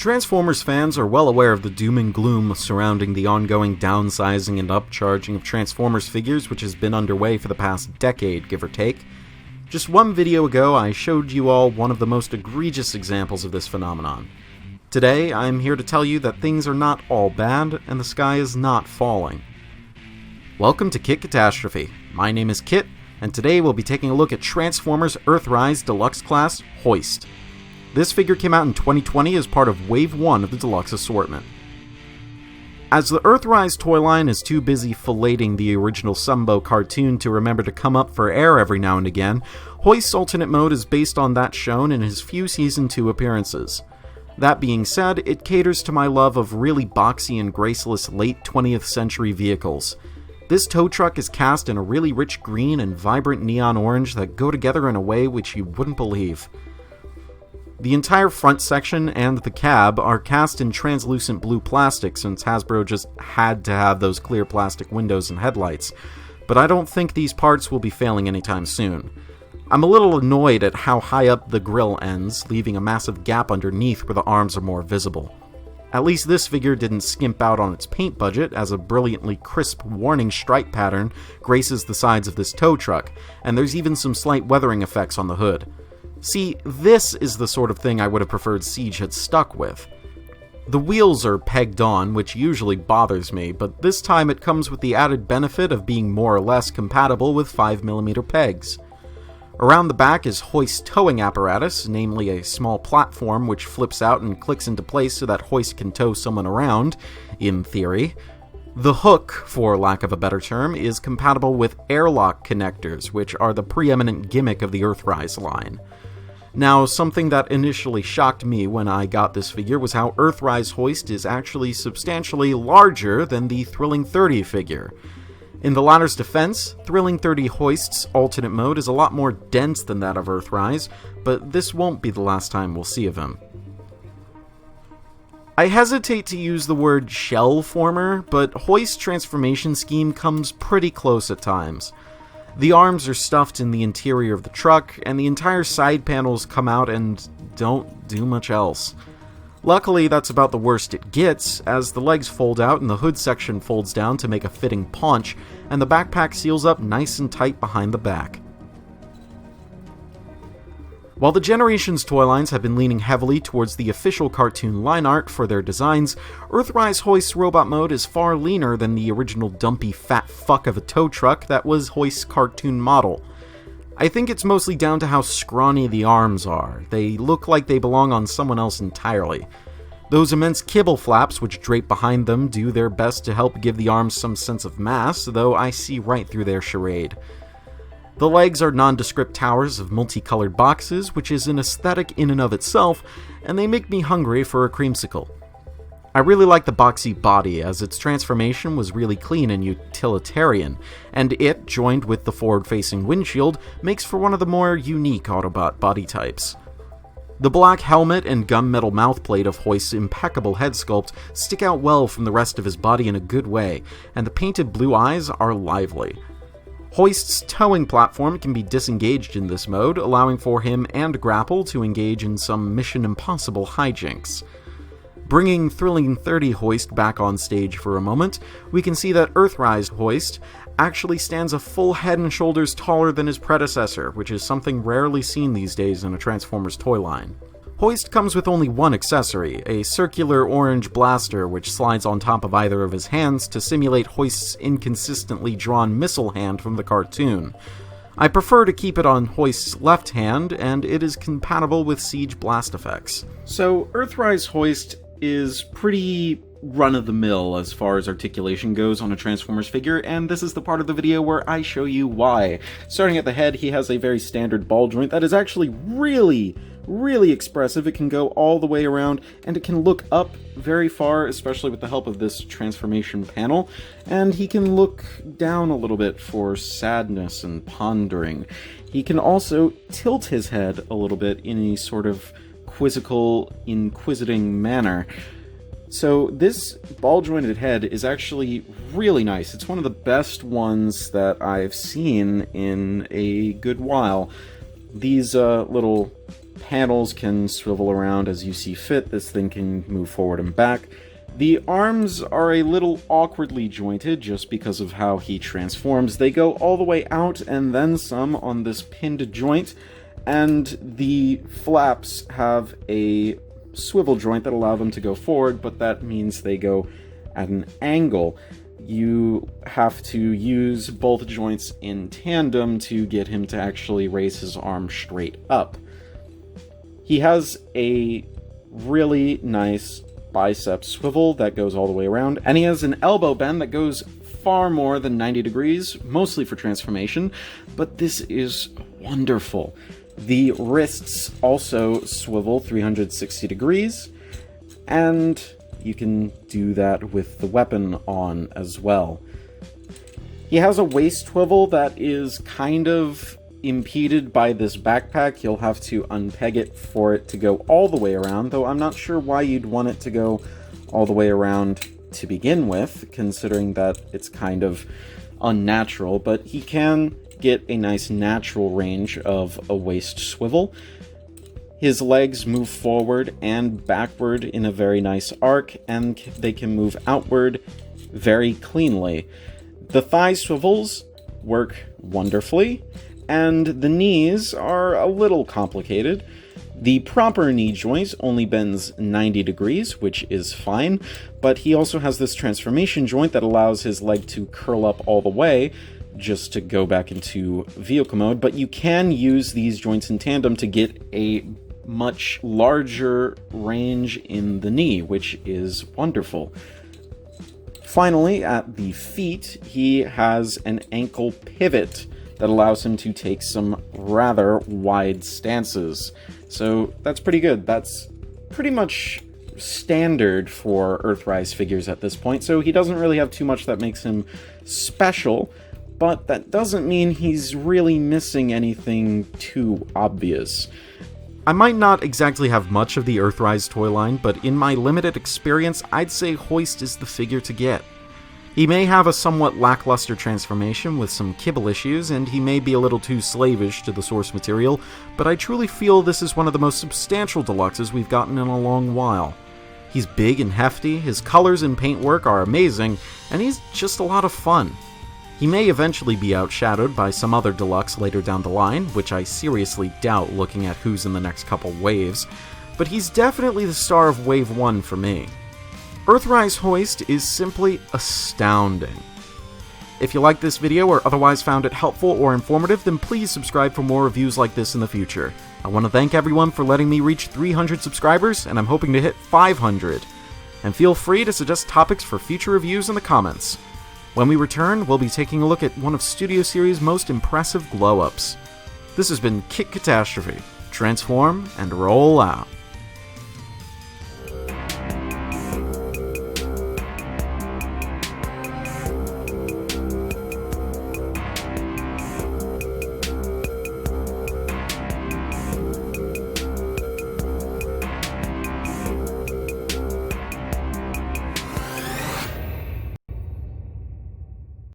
Transformers fans are well aware of the doom and gloom surrounding the ongoing downsizing and upcharging of Transformers figures, which has been underway for the past decade, give or take. Just one video ago, I showed you all one of the most egregious examples of this phenomenon. Today, I'm here to tell you that things are not all bad, and the sky is not falling. Welcome to Kit Katastrophe. My name is Kit, and today we'll be taking a look at Transformers Earthrise Deluxe Class HOIST. This figure came out in 2020 as part of Wave 1 of the Deluxe assortment. As the Earthrise toy line is too busy filleting the original Sumbo cartoon to remember to come up for air every now and again, HOIST's alternate mode is based on that shown in his few Season 2 appearances. That being said, it caters to my love of really boxy and graceless late 20th century vehicles. This tow truck is cast in a really rich green and vibrant neon orange that go together in a way which you wouldn't believe. The entire front section and the cab are cast in translucent blue plastic since Hasbro just had to have those clear plastic windows and headlights, but I don't think these parts will be failing anytime soon. I'm a little annoyed at how high up the grille ends, leaving a massive gap underneath where the arms are more visible. At least this figure didn't skimp out on its paint budget, as a brilliantly crisp warning stripe pattern graces the sides of this tow truck, and there's even some slight weathering effects on the hood. See, this is the sort of thing I would have preferred Siege had stuck with. The wheels are pegged on, which usually bothers me, but this time it comes with the added benefit of being more or less compatible with 5mm pegs. Around the back is HOIST's towing apparatus, namely a small platform which flips out and clicks into place so that HOIST can tow someone around, in theory. The hook, for lack of a better term, is compatible with airlock connectors, which are the preeminent gimmick of the Earthrise line. Now, something that initially shocked me when I got this figure was how Earthrise HOIST is actually substantially larger than the Thrilling 30 figure. In the latter's defense, Thrilling 30 HOIST's alternate mode is a lot more dense than that of Earthrise, but this won't be the last time we'll see of him. I hesitate to use the word shell former, but HOIST's transformation scheme comes pretty close at times. The arms are stuffed in the interior of the truck, and the entire side panels come out and don't do much else. Luckily, that's about the worst it gets, as the legs fold out and the hood section folds down to make a fitting paunch, and the backpack seals up nice and tight behind the back. While the Generations toy lines have been leaning heavily towards the official cartoon line art for their designs, Earthrise HOIST's robot mode is far leaner than the original dumpy fat fuck of a tow truck that was HOIST's cartoon model. I think it's mostly down to how scrawny the arms are. They look like they belong on someone else entirely. Those immense kibble flaps which drape behind them do their best to help give the arms some sense of mass, though I see right through their charade. The legs are nondescript towers of multicolored boxes, which is an aesthetic in and of itself, and they make me hungry for a creamsicle. I really like the boxy body, as its transformation was really clean and utilitarian, and it, joined with the forward-facing windshield, makes for one of the more unique Autobot body types. The black helmet and gunmetal mouthplate of HOIST's impeccable head sculpt stick out well from the rest of his body in a good way, and the painted blue eyes are lively. HOIST's towing platform can be disengaged in this mode, allowing for him and Grapple to engage in some Mission Impossible hijinks. Bringing Thrilling 30 HOIST back on stage for a moment, we can see that Earthrise HOIST actually stands a full head and shoulders taller than his predecessor, which is something rarely seen these days in a Transformers toy line. HOIST comes with only one accessory, a circular orange blaster which slides on top of either of his hands to simulate HOIST's inconsistently drawn missile hand from the cartoon. I prefer to keep it on HOIST's left hand, and it is compatible with Siege blast effects. So, Earthrise HOIST is pretty run-of-the-mill as far as articulation goes on a Transformers figure, and this is the part of the video where I show you why. Starting at the head, he has a very standard ball joint that is actually really expressive. It can go all the way around, and it can look up very far, especially with the help of this transformation panel, and he can look down a little bit for sadness and pondering. He can also tilt his head a little bit in a sort of quizzical, inquisiting manner. So this ball-jointed head is actually really nice. It's one of the best ones that I've seen in a good while. These little panels can swivel around as you see fit. This thing can move forward and back. The arms are a little awkwardly jointed just because of how he transforms. They go all the way out and then some on this pinned joint, and the flaps have a swivel joint that allow them to go forward, but that means they go at an angle. You have to use both joints in tandem to get him to actually raise his arm straight up. He has a really nice bicep swivel that goes all the way around, and he has an elbow bend that goes far more than 90 degrees, mostly for transformation, but this is wonderful. The wrists also swivel 360 degrees, and you can do that with the weapon on as well. He has a waist swivel that is kind of impeded by this backpack. You'll have to unpeg it for it to go all the way around, though I'm not sure why you'd want it to go all the way around to begin with, considering that it's kind of unnatural, but he can get a nice natural range of a waist swivel. His legs move forward and backward in a very nice arc, and they can move outward very cleanly. The thigh swivels work wonderfully, and the knees are a little complicated. The proper knee joint only bends 90 degrees, which is fine, but he also has this transformation joint that allows his leg to curl up all the way, just to go back into vehicle mode, but you can use these joints in tandem to get a much larger range in the knee, which is wonderful. Finally, at the feet, he has an ankle pivot that allows him to take some rather wide stances. So that's pretty good. That's pretty much standard for Earthrise figures at this point, so he doesn't really have too much that makes him special, but that doesn't mean he's really missing anything too obvious. I might not exactly have much of the Earthrise toy line, but in my limited experience, I'd say HOIST is the figure to get. He may have a somewhat lackluster transformation with some kibble issues, and he may be a little too slavish to the source material, but I truly feel this is one of the most substantial deluxes we've gotten in a long while. He's big and hefty, his colors and paintwork are amazing, and he's just a lot of fun. He may eventually be outshadowed by some other deluxe later down the line, which I seriously doubt looking at who's in the next couple waves, but he's definitely the star of Wave 1 for me. Earthrise HOIST is simply astounding. If you liked this video or otherwise found it helpful or informative, then please subscribe for more reviews like this in the future. I want to thank everyone for letting me reach 300 subscribers, and I'm hoping to hit 500. And feel free to suggest topics for future reviews in the comments. When we return, we'll be taking a look at one of Studio Series' most impressive glow-ups. This has been Katastrophe. Transform and roll out.